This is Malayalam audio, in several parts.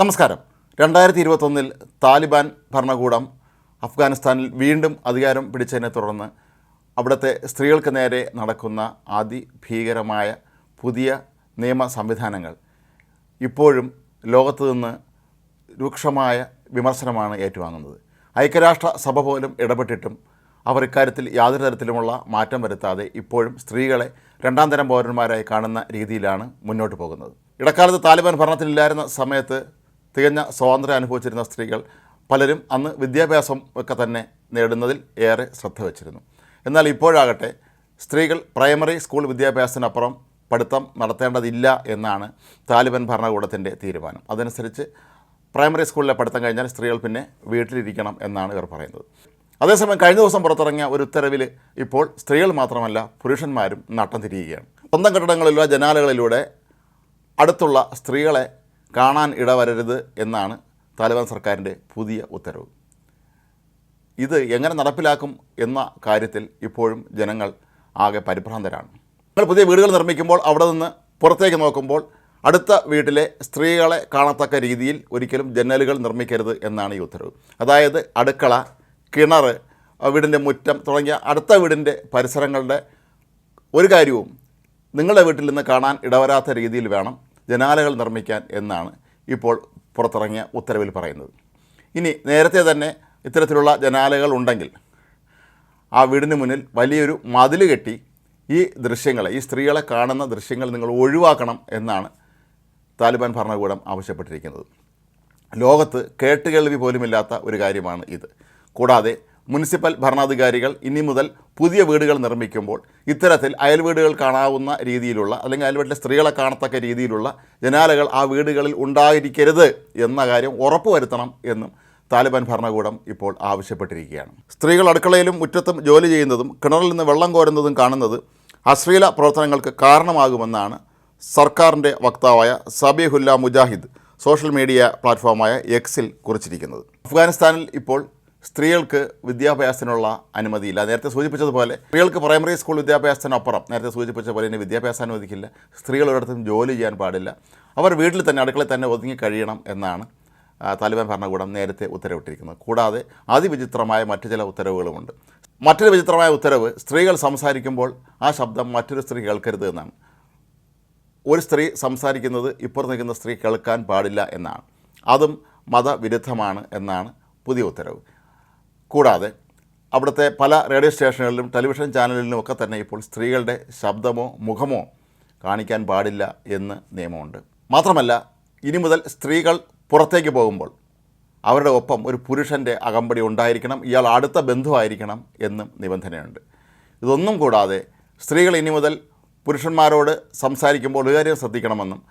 നമസ്കാരം. 2021 താലിബാൻ ഭരണകൂടം അഫ്ഗാനിസ്ഥാനിൽ വീണ്ടും അധികാരം പിടിച്ചതിനെ തുടർന്ന് അവിടുത്തെ സ്ത്രീകൾക്ക് നേരെ നടക്കുന്ന അതിഭീകരമായ പുതിയ നിയമ സംവിധാനങ്ങൾ ഇപ്പോഴും ലോകത്തു നിന്ന് രൂക്ഷമായ വിമർശനമാണ് ഏറ്റുവാങ്ങുന്നത്. ഐക്യരാഷ്ട്ര സഭ പോലും ഇടപെട്ടിട്ടും അവർ ഇക്കാര്യത്തിൽ യാതൊരു തരത്തിലുമുള്ള മാറ്റം വരുത്താതെ ഇപ്പോഴും സ്ത്രീകളെ രണ്ടാം തരം പൗരന്മാരായി കാണുന്ന രീതിയിലാണ് മുന്നോട്ട് പോകുന്നത്. ഇടക്കാലത്ത് താലിബാൻ ഭരണത്തിലില്ലായിരുന്ന സമയത്ത് തികഞ്ഞ സ്വാതന്ത്ര്യം അനുഭവിച്ചിരുന്ന സ്ത്രീകൾ പലരും അന്ന് വിദ്യാഭ്യാസം ഒക്കെ തന്നെ നേടുന്നതിൽ ഏറെ ശ്രദ്ധ വച്ചിരുന്നു. എന്നാൽ ഇപ്പോഴാകട്ടെ സ്ത്രീകൾ പ്രൈമറി സ്കൂൾ വിദ്യാഭ്യാസത്തിനപ്പുറം പഠിത്തം നടത്തേണ്ടതില്ല എന്നാണ് താലിബാൻ ഭരണകൂടത്തിൻ്റെ തീരുമാനം. അതനുസരിച്ച് പ്രൈമറി സ്കൂളിലെ പഠിത്തം കഴിഞ്ഞാൽ സ്ത്രീകൾ പിന്നെ വീട്ടിലിരിക്കണം എന്നാണ് ഇവർ പറയുന്നത്. അതേസമയം കഴിഞ്ഞ ദിവസം പുറത്തിറങ്ങിയ ഒരു ഉത്തരവിൽ ഇപ്പോൾ സ്ത്രീകൾ മാത്രമല്ല പുരുഷന്മാരും നട്ടം തിരിയുകയാണ്. സ്വന്തം കെട്ടിടങ്ങളിലുള്ള ജനാലകളിലൂടെ അടുത്തുള്ള സ്ത്രീകളെ കാണാൻ ഇടവരരുത് എന്നാണ് താലിബാൻ സർക്കാരിൻ്റെ പുതിയ ഉത്തരവ്. ഇത് എങ്ങനെ നടപ്പിലാക്കും എന്ന കാര്യത്തിൽ ഇപ്പോഴും ജനങ്ങൾ ആകെ പരിഭ്രാന്തരാണ്. നിങ്ങൾ പുതിയ വീടുകൾ നിർമ്മിക്കുമ്പോൾ അവിടെ നിന്ന് പുറത്തേക്ക് നോക്കുമ്പോൾ അടുത്ത വീട്ടിലെ സ്ത്രീകളെ കാണത്തക്ക രീതിയിൽ ഒരിക്കലും ജനലുകൾ നിർമ്മിക്കരുത് എന്നാണ് ഈ ഉത്തരവ്. അതായത് അടുക്കള, കിണർ, വീടിൻ്റെ മുറ്റം തുടങ്ങിയ അടുത്ത വീടിൻ്റെ പരിസരങ്ങളുടെ ഒരു കാര്യവും നിങ്ങളുടെ വീട്ടിൽ നിന്ന് കാണാൻ ഇടവരാത്ത രീതിയിൽ വേണം ജനാലകൾ നിർമ്മിക്കാൻ എന്നാണ് ഇപ്പോൾ പുറത്തിറങ്ങിയ ഉത്തരവിൽ പറയുന്നത്. ഇനി നേരത്തെ തന്നെ ഇത്തരത്തിലുള്ള ജനാലകൾ ഉണ്ടെങ്കിൽ ആ വീടിന് മുന്നിൽ വലിയൊരു മതിൽ കെട്ടി ഈ ദൃശ്യങ്ങളെ, ഈ സ്ത്രീകളെ കാണുന്ന ദൃശ്യങ്ങൾ നിങ്ങൾ ഒഴിവാക്കണം എന്നാണ് താലിബാൻ ഭരണകൂടം ആവശ്യപ്പെട്ടിരിക്കുന്നത്. ലോകത്ത് കേട്ടുകേൾവി പോലുമില്ലാത്ത ഒരു കാര്യമാണ് ഇത്. കൂടാതെ മുനിസിപ്പൽ ഭരണാധികാരികൾ ഇനി മുതൽ പുതിയ വീടുകൾ നിർമ്മിക്കുമ്പോൾ ഇത്തരത്തിൽ അയൽവീടുകൾ കാണാവുന്ന രീതിയിലുള്ള അല്ലെങ്കിൽ അയൽവീട്ടിലെ സ്ത്രീകളെ കാണത്തക്ക രീതിയിലുള്ള ജനാലകൾ ആ വീടുകളിൽ ഉണ്ടായിരിക്കരുത് എന്ന കാര്യം ഉറപ്പുവരുത്തണം എന്നും താലിബാൻ ഭരണകൂടം ഇപ്പോൾ ആവശ്യപ്പെട്ടിരിക്കുകയാണ്. സ്ത്രീകൾ അടുക്കളയിലും മുറ്റത്തും ജോലി ചെയ്യുന്നതും കിണറിൽ നിന്ന് വെള്ളം കോരുന്നതും കാണുന്നത് അശ്ലീല പ്രവർത്തനങ്ങൾക്ക് കാരണമാകുമെന്നാണ് സർക്കാരിൻ്റെ വക്താവായ സബീഹുല്ല മുജാഹിദ് സോഷ്യൽ മീഡിയ പ്ലാറ്റ്ഫോമായ എക്സിൽ കുറിച്ചിരിക്കുന്നത്. അഫ്ഗാനിസ്ഥാനിൽ ഇപ്പോൾ സ്ത്രീകൾക്ക് വിദ്യാഭ്യാസത്തിനുള്ള അനുമതിയില്ല. നേരത്തെ സൂചിപ്പിച്ചതുപോലെ സ്ത്രീകൾക്ക് പ്രൈമറി സ്കൂൾ വിദ്യാഭ്യാസത്തിനപ്പുറം നേരത്തെ സൂചിപ്പിച്ച പോലെ തന്നെ വിദ്യാഭ്യാസം അനുവദിക്കില്ല. സ്ത്രീകൾ ഒരിടത്തും ജോലി ചെയ്യാൻ പാടില്ല. അവർ വീട്ടിൽ തന്നെ അടുക്കളയിൽ തന്നെ ഒതുങ്ങി കഴിയണം എന്നാണ് താലിബാൻ ഭരണകൂടം നേരത്തെ ഉത്തരവിട്ടിരിക്കുന്നത്. കൂടാതെ അതിവിചിത്രമായ മറ്റു ചില ഉത്തരവുകളുമുണ്ട്. മറ്റൊരു വിചിത്രമായ ഉത്തരവ് സ്ത്രീകൾ സംസാരിക്കുമ്പോൾ ആ ശബ്ദം മറ്റൊരു സ്ത്രീ കേൾക്കരുത് എന്നാണ്. ഒരു സ്ത്രീ സംസാരിക്കുന്നത് ഇപ്പുറത്ത് നിൽക്കുന്ന സ്ത്രീ കേൾക്കാൻ പാടില്ല എന്നാണ്. അതും മതവിരുദ്ധമാണ് എന്നാണ് പുതിയ ഉത്തരവ്. കൂടാതെ അവിടുത്തെ പല റേഡിയോ സ്റ്റേഷനുകളിലും ടെലിവിഷൻ ചാനലുകളിലും ഒക്കെ തന്നെ ഇപ്പോൾ സ്ത്രീകളുടെ ശബ്ദമോ മുഖമോ കാണിക്കാൻ പാടില്ല എന്ന് നിയമമുണ്ട്. മാത്രമല്ല ഇനി മുതൽ സ്ത്രീകൾ പുറത്തേക്ക് പോകുമ്പോൾ അവരുടെ ഒപ്പം ഒരു പുരുഷൻ്റെ അകമ്പടി ഉണ്ടായിരിക്കണം, ഇയാൾ അടുത്ത ബന്ധുവായിരിക്കണം എന്നും നിബന്ധനയുണ്ട്. ഇതൊന്നും കൂടാതെ സ്ത്രീകൾ ഇനി മുതൽ പുരുഷന്മാരോട് സംസാരിക്കുമ്പോൾ ഒരു കാര്യം ശ്രദ്ധിക്കണമെന്നും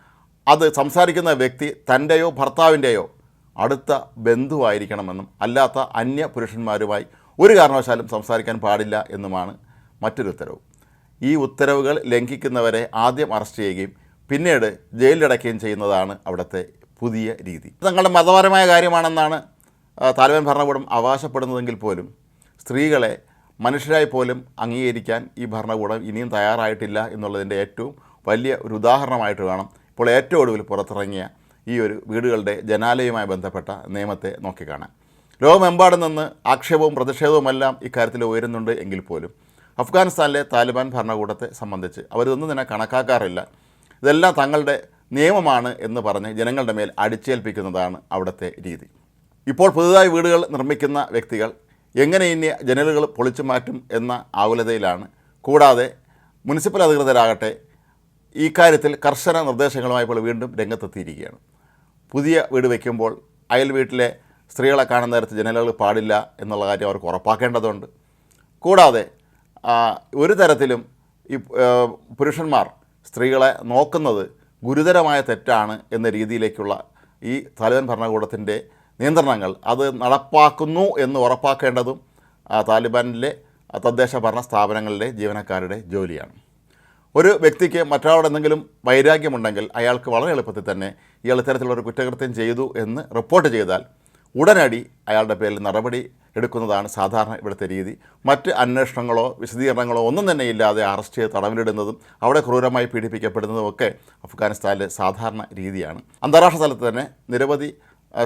അത് സംസാരിക്കുന്ന വ്യക്തി തൻ്റെയോ ഭർത്താവിൻ്റെയോ അടുത്ത ബന്ധുവായിരിക്കണമെന്നും അല്ലാത്ത അന്യ പുരുഷന്മാരുമായി ഒരു കാരണവശാലും സംസാരിക്കാൻ പാടില്ല എന്നുമാണ് മറ്റൊരു ഉത്തരവ്. ഈ ഉത്തരവുകൾ ലംഘിക്കുന്നവരെ ആദ്യം അറസ്റ്റ് ചെയ്യുകയും പിന്നീട് ജയിലിലടയ്ക്കുകയും ചെയ്യുന്നതാണ് അവിടുത്തെ പുതിയ രീതി. തങ്ങളുടെ മതപരമായ കാര്യമാണെന്നാണ് താലിബാൻ ഭരണകൂടം അവകാശപ്പെടുന്നതെങ്കിൽ പോലും സ്ത്രീകളെ മനുഷ്യരായി പോലും അംഗീകരിക്കാൻ ഈ ഭരണകൂടം ഇനിയും തയ്യാറായിട്ടില്ല എന്നുള്ളതിൻ്റെ ഏറ്റവും വലിയ ഒരു ഉദാഹരണമായിട്ട് വേണം ഇപ്പോൾ ഏറ്റവും ഒടുവിൽ പുറത്തിറങ്ങിയ ഈ ഒരു വീടുകളുടെ ജനാലയുമായി ബന്ധപ്പെട്ട നിയമത്തെ നോക്കിക്കാണാൻ. ലോകമെമ്പാടും നിന്ന് ആക്ഷേപവും പ്രതിഷേധവുമെല്ലാം ഇക്കാര്യത്തിൽ ഉയരുന്നുണ്ട് എങ്കിൽ പോലും അഫ്ഗാനിസ്ഥാനിലെ താലിബാൻ ഭരണകൂടത്തെ സംബന്ധിച്ച് അവരിതൊന്നും തന്നെ കണക്കാക്കാറില്ല. ഇതെല്ലാം തങ്ങളുടെ നിയമമാണ് എന്ന് പറഞ്ഞ് ജനങ്ങളുടെ മേൽ അടിച്ചേൽപ്പിക്കുന്നതാണ് അവിടുത്തെ രീതി. ഇപ്പോൾ പുതുതായി വീടുകൾ നിർമ്മിക്കുന്ന വ്യക്തികൾ എങ്ങനെ ഇനി ജനലുകൾ പൊളിച്ചു മാറ്റും എന്ന ആകുലതയിലാണ്. കൂടാതെ മുനിസിപ്പൽ അധികൃതരാകട്ടെ ഈ കാര്യത്തിൽ കർശന നിർദ്ദേശങ്ങളുമായി ഇപ്പോൾ വീണ്ടും രംഗത്തെത്തിയിരിക്കുകയാണ്. പുതിയ വീട് വയ്ക്കുമ്പോൾ അയൽ വീട്ടിലെ സ്ത്രീകളെ കാണുന്ന നേരത്ത് ജനലുകൾ പാടില്ല എന്നുള്ള കാര്യം അവർക്ക് ഉറപ്പാക്കേണ്ടതുണ്ട്. കൂടാതെ ഒരു തരത്തിലും ഈ പുരുഷന്മാർ സ്ത്രീകളെ നോക്കുന്നത് ഗുരുതരമായ തെറ്റാണ് എന്ന രീതിയിലേക്കുള്ള ഈ താലിബാൻ ഭരണകൂടത്തിൻ്റെ നിയന്ത്രണങ്ങൾ അത് നടപ്പാക്കുന്നു എന്ന് ഉറപ്പാക്കേണ്ടതും താലിബാനിലെ തദ്ദേശ ഭരണ സ്ഥാപനങ്ങളിലെ ജീവനക്കാരുടെ ജോലിയാണ്. ഒരു വ്യക്തിക്ക് മറ്റൊരാളോട് എന്തെങ്കിലും വൈരാഗ്യമുണ്ടെങ്കിൽ അയാൾക്ക് വളരെ എളുപ്പത്തിൽ തന്നെ ഇയാൾ ഇത്തരത്തിലുള്ളൊരു കുറ്റകൃത്യം ചെയ്തു എന്ന് റിപ്പോർട്ട് ചെയ്താൽ ഉടനടി അയാളുടെ പേരിൽ നടപടി എടുക്കുന്നതാണ് സാധാരണ ഇവിടുത്തെ രീതി. മറ്റ് അന്വേഷണങ്ങളോ വിശദീകരണങ്ങളോ ഒന്നും തന്നെ ഇല്ലാതെ അറസ്റ്റ് ചെയ്ത് തടവിലിടുന്നതും അവിടെ ക്രൂരമായി പീഡിപ്പിക്കപ്പെടുന്നതും ഒക്കെ അഫ്ഗാനിസ്ഥാനിലെ സാധാരണ രീതിയാണ്. അന്താരാഷ്ട്ര തലത്തിൽ തന്നെ നിരവധി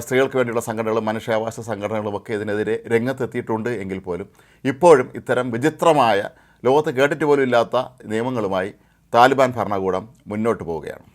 സ്ത്രീകൾക്ക് വേണ്ടിയുള്ള സംഘടനകളും മനുഷ്യാവകാശ സംഘടനകളും ഒക്കെ ഇതിനെതിരെ രംഗത്തെത്തിയിട്ടുണ്ട് എങ്കിൽ പോലും ഇപ്പോഴും ഇത്തരം വിചിത്രമായ ലോകത്ത് കേട്ടിട്ട് പോലും ഇല്ലാത്ത നിയമങ്ങളുമായി താലിബാൻ ഭരണകൂടം മുന്നോട്ട് പോവുകയാണ്.